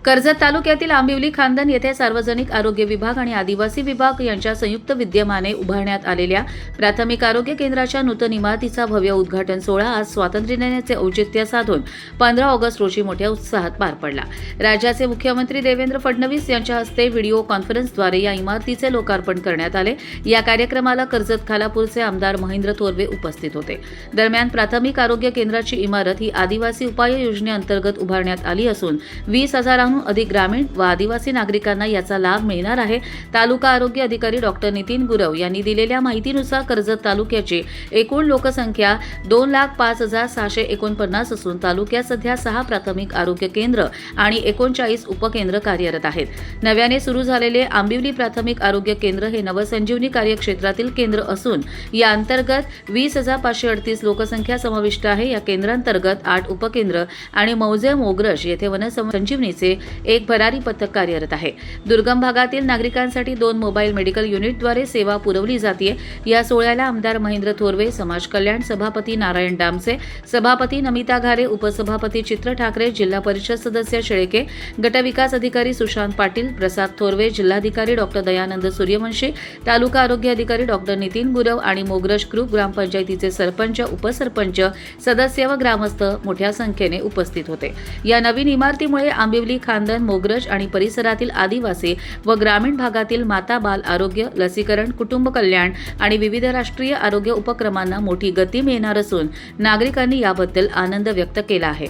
कर्जत तालुक्यातील आंबिवली खानदन येथे सार्वजनिक आरोग्य विभाग आणि आदिवासी विभाग यांच्या संयुक्त विद्यमाने उभारण्यात आलेल्या प्राथमिक आरोग्य केंद्राच्या नूतन इमारतीचा भव्य उद्घाटन सोहळा आज स्वातंत्र्यदिनाचे औचित्य साधून 15 ऑगस्ट रोजी मोठ्या उत्साहात पार पडला। राज्याचे मुख्यमंत्री देवेंद्र फडणवीस यांच्या हस्ते व्हिडिओ कॉन्फरन्सद्वारे या इमारतीचे लोकार्पण करण्यात आले। या कार्यक्रमाला कर्जत खालापूरचे आमदार महेंद्र थोरवे उपस्थित होते। दरम्यान प्राथमिक आरोग्य केंद्राची इमारत ही आदिवासी उपाय योजनेअंतर्गत उभारण्यात आली असून 20,000 अधिक ग्रामीण व आदिवासी नागरिकांना याचा लाभ मिळणार आहे। तालुका आरोग्य अधिकारी डॉक्टर नितीन गुरव यांनी दिलेल्या माहितीनुसार कर्जत तालुक्याची एकूण लोकसंख्या 2,05,649 असून तालुक्यात सध्या 6 प्राथमिक आरोग्य केंद्र आणि 39 उपकेंद्र कार्यरत आहेत। नव्याने सुरू झालेले आंबिवली प्राथमिक आरोग्य केंद्र हे नवसंजीवनी कार्यक्षेत्रातील केंद्र असून या अंतर्गत 20,538 लोकसंख्या समाविष्ट आहे। या केंद्रांतर्गत 8 उपकेंद्र आणि मौजे मोगरज येथे वनसंजीवनीचे एक भरारी पथक कार्यरत आहे। दुर्गम भागातील नागरिकांसाठी 2 मोबाईल मेडिकल युनिटद्वारे सेवा पुरवली जाते। या सोहळ्याला आमदार महेंद्र थोरवे, समाज कल्याण सभापती नारायण डामसे, सभापती नमिता घारे, उपसभापती चित्र ठाकरे, जिल्हा परिषद सदस्य शेळके, गटविकास अधिकारी सुशांत पाटील, प्रसाद थोरवे, जिल्हाधिकारी डॉक्टर दयानंद सूर्यवंशी, तालुका आरोग्य अधिकारी डॉक्टर नितीन गुरव आणि मोगरज ग्रुप ग्रामपंचायतीचे सरपंच, उपसरपंच, सदस्य व ग्रामस्थ मोठ्या संख्येने उपस्थित होते। या नवीन इमारतीमुळे आंबिवली खानदन, मोगरज आणि परिसरातील आदिवासी व ग्रामीण भागातील माता बाल आरोग्य, लसीकरण, कुटुंब कल्याण आणि विविध राष्ट्रीय आरोग्य उपक्रमांना मोठी गती मिळणार असून नागरिकांनी याबद्दल आनंद व्यक्त केला आहे।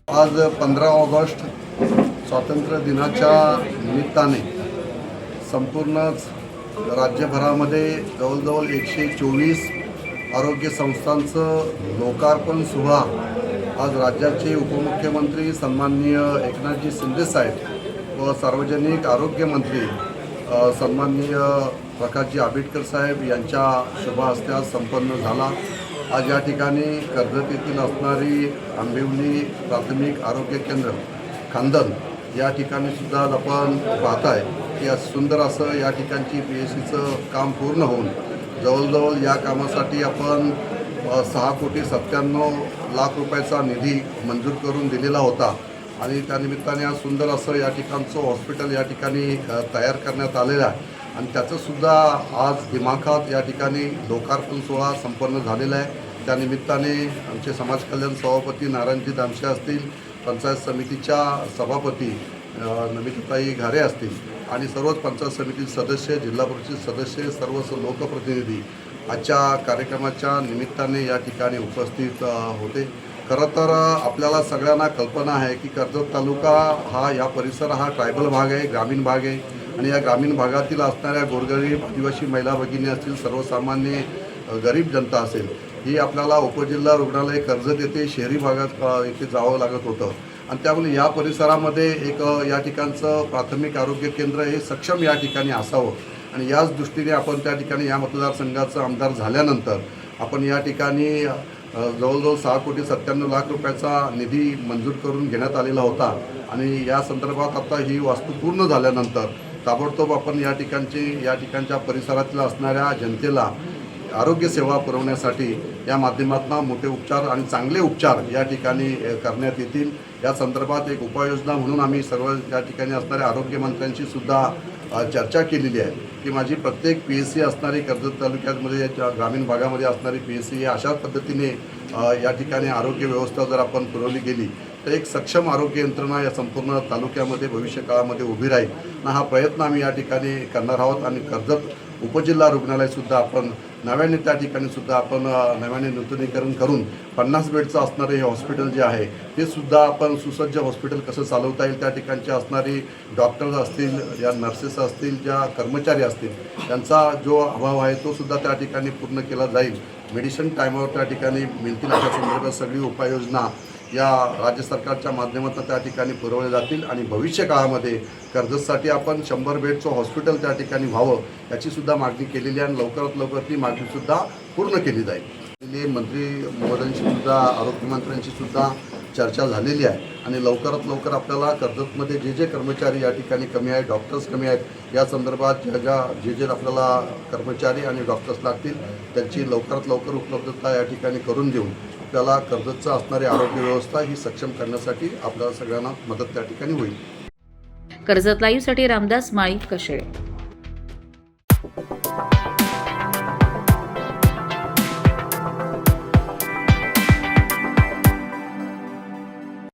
आज 15 ऑगस्ट स्वातंत्र्य दिनाच्या निमित्ताने संपूर्ण राज्यभरामध्ये जवळजवळ 124 आरोग्य संस्थांचं लोकार्पण सोहळा आज राज्याचे उपमुख्यमंत्री सन्माननीय एकनाथजी शिंदे साहेब व सार्वजनिक आरोग्य मंत्री सन्माननीय प्रकाशजी आंबेडकर साहेब यांच्या शुभ हस्ते आज संपन्न झाला। आज या ठिकाणी कर्जत येथील असणारी आंबिवली प्राथमिक आरोग्य केंद्र खानदन या ठिकाणी सुद्धा आपण पाहताय की सुंदर असं या ठिकाणची PSCचं काम पूर्ण होऊन जवळजवळ या कामासाठी आपण 6,97,00,000 रुपयाचा निधी मंजूर करून दिलेला होता आणि त्यानिमित्ताने आज सुंदर असं या ठिकाणचं हॉस्पिटल या ठिकाणी तयार करण्यात आलेलं आहे आणि त्याचंसुद्धा आज दिमाखात या ठिकाणी लोकार्पण सोहळा संपन्न झालेला आहे। त्यानिमित्ताने आमचे समाज कल्याण सभापती नारायणजी दामसे असतील, पंचायत समितीच्या सभापती नमिताताई घारे असतील आणि सर्वच पंचायत समिती सदस्य, जिल्हा परिषद सदस्य, सर्वच लोकप्रतिनिधी आजच्या कार्यक्रमाच्या निमित्ताने या ठिकाणी उपस्थित होते। खरं तर आपल्याला सगळ्यांना कल्पना आहे की कर्जत तालुका या परिसर हा ट्रायबल भाग आहे, ग्रामीण भाग आहे आणि या ग्रामीण भागातील असणाऱ्या गोरगरीब आदिवासी महिला भगिनी असतील, सर्वसामान्य गरीब जनता असेल, ही आपल्याला उपजिल्हा रुग्णालय कर्जत येथे शहरी भागात इथे जावं लागत होतं आणि त्यामुळे या परिसरामध्ये एक या ठिकाणचं प्राथमिक आरोग्य केंद्र हे सक्षम या ठिकाणी असावं आणि याच दृष्टीने आपण त्या ठिकाणी या मतदारसंघाचं आमदार झाल्यानंतर आपण या ठिकाणी जवळजवळ 6,97,00,000 रुपयाचा निधी मंजूर करून घेण्यात आलेला होता आणि या संदर्भात आता ही वास्तू पूर्ण झाल्यानंतर ताबडतोब आपण या ठिकाणच्या परिसरातील असणाऱ्या जनतेला आरोग्य सेवा पुरवण्यासाठी या माध्यमातून मोठे उपचार आणि चांगले उपचार या ठिकाणी करण्यात येतील। या संदर्भात एक उपाययोजना म्हणून आम्ही सर्व या ठिकाणी असणाऱ्या आरोग्यमंत्र्यांशी सुद्धा चर्चा केलेली आहे की माझी प्रत्येक PSC असणारी कर्जत तालुक्यामध्ये ग्रामीण भागामध्ये असणारी PSC अशा पद्धतीने या ठिकाणी आरोग्य व्यवस्था जर आपण पुरवली गेली तर एक सक्षम आरोग्य यंत्रणा या संपूर्ण तालुक्यामध्ये भविष्यकाळामध्ये उभी राहील ना हा प्रयत्न आम्ही या ठिकाणी करणार आहोत आणि कर्जत उपजिल्हा रुग्णालयसुद्धा आपण नव्याने त्या ठिकाणी सुद्धा आपण नव्याने नूतनीकरण करून 50 बेडचं असणारे हे हॉस्पिटल जे आहे ते सुद्धा आपण सुसज्ज हॉस्पिटल कसं चालवता येईल, त्या ठिकाणचे असणारी डॉक्टर्स असतील, या नर्सेस असतील, ज्या कर्मचारी असतील, त्यांचा जो अभाव आहे तो सुद्धा त्या ठिकाणी पूर्ण केला जाईल। मेडिसिन टायमावर त्या ठिकाणी मिळतील अशा संदर्भात सगळी उपाययोजना या राज्य सरकारच्या माध्यमातून त्या ठिकाणी पुरवले जातील आणि भविष्य काळामध्ये कर्जतसाठी आपण 100 बेडचं हॉस्पिटल त्या ठिकाणी व्हावं याची सुद्धा मागणी केलेली आहे आणि लवकरात लवकर ती मागणीसुद्धा पूर्ण केली जाईल। मंत्री महोदयांशी सुद्धा आरोग्यमंत्र्यांशी सुद्धा चर्चा झालेली आहे आणि लवकरात लवकर आपल्याला कर्जतमध्ये जे कर्मचारी या ठिकाणी कमी आहेत, डॉक्टर्स कमी आहेत, या संदर्भात जे आपल्याला कर्मचारी आणि डॉक्टर्स लागतील त्यांची लवकरात लवकर उपलब्धता या ठिकाणी करून देऊन आपल्याला कर्जतचं असणारी आरोग्य व्यवस्था ही सक्षम करण्यासाठी आपल्याला सगळ्यांना मदत त्या ठिकाणी होईल। कर्जत लाईव्हसाठी रामदास माळी कशेळे.